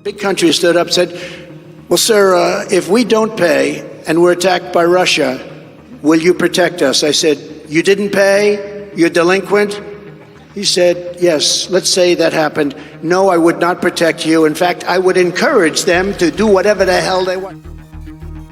Big country stood up and said, well, sir, if we don't pay and we're attacked by Russia, will you protect us? I said, you didn't pay? You're delinquent? He said, yes, let's say that happened. No, I would not protect you. In fact, I would encourage them to do whatever the hell they want.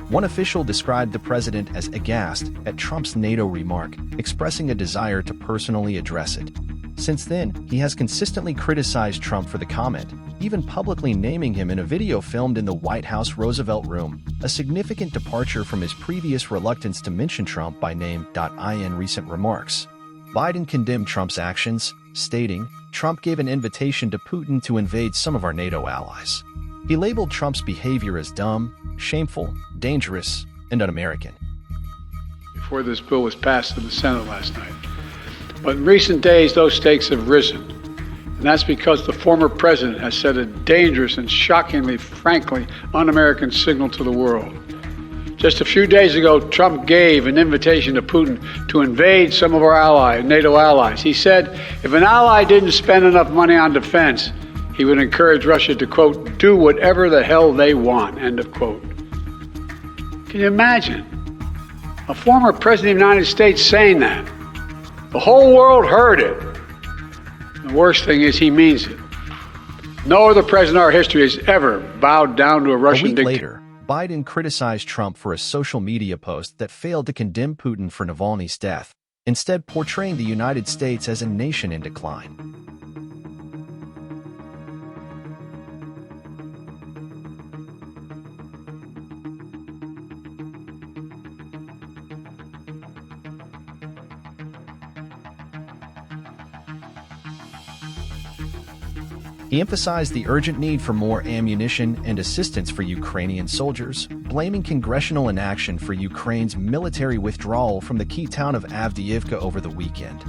One official described the president as aghast at Trump's NATO remark, expressing a desire to personally address it. Since then, he has consistently criticized Trump for the comment, even publicly naming him in a video filmed in the White House Roosevelt Room, a significant departure from his previous reluctance to mention Trump by name. In recent remarks, Biden condemned Trump's actions, stating, Trump gave an invitation to Putin to invade some of our NATO allies. He labeled Trump's behavior as dumb, shameful, dangerous, and un-American. Before this bill was passed in the Senate last night. But in recent days, those stakes have risen. And that's because the former president has sent a dangerous and shockingly, frankly, un-American signal to the world. Just a few days ago, Trump gave an invitation to Putin to invade some of our allies, NATO allies. He said if an ally didn't spend enough money on defense, he would encourage Russia to, quote, do whatever the hell they want, end of quote. Can you imagine a former president of the United States saying that? The whole world heard it. The worst thing is he means it. No other president in our history has ever bowed down to a Russian dictator. A week later, Biden criticized Trump for a social media post that failed to condemn Putin for Navalny's death, instead portraying the United States as a nation in decline. He emphasized the urgent need for more ammunition and assistance for Ukrainian soldiers, blaming congressional inaction for Ukraine's military withdrawal from the key town of Avdiivka over the weekend.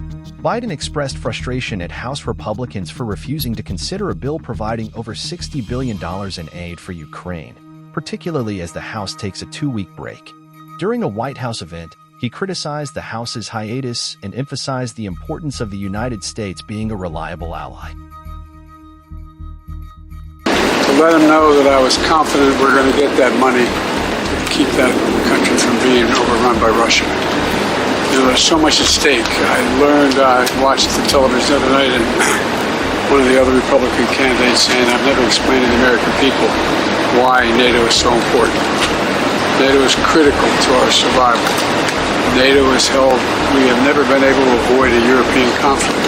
Biden expressed frustration at House Republicans for refusing to consider a bill providing over $60 billion in aid for Ukraine, particularly as the House takes a 2-week break. During a White House event, he criticized the House's hiatus and emphasized the importance of the United States being a reliable ally. To let him know that I was confident we're going to get that money to keep that country from being overrun by Russia. You know, there's so much at stake. I watched the television the other night, and one of the other Republican candidates saying, I've never explained to the American people why NATO is so important. NATO is critical to our survival. NATO has held, we have never been able to avoid a European conflict.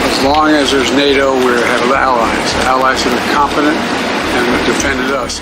As long as there's NATO, we have allies that are competent and have defended us.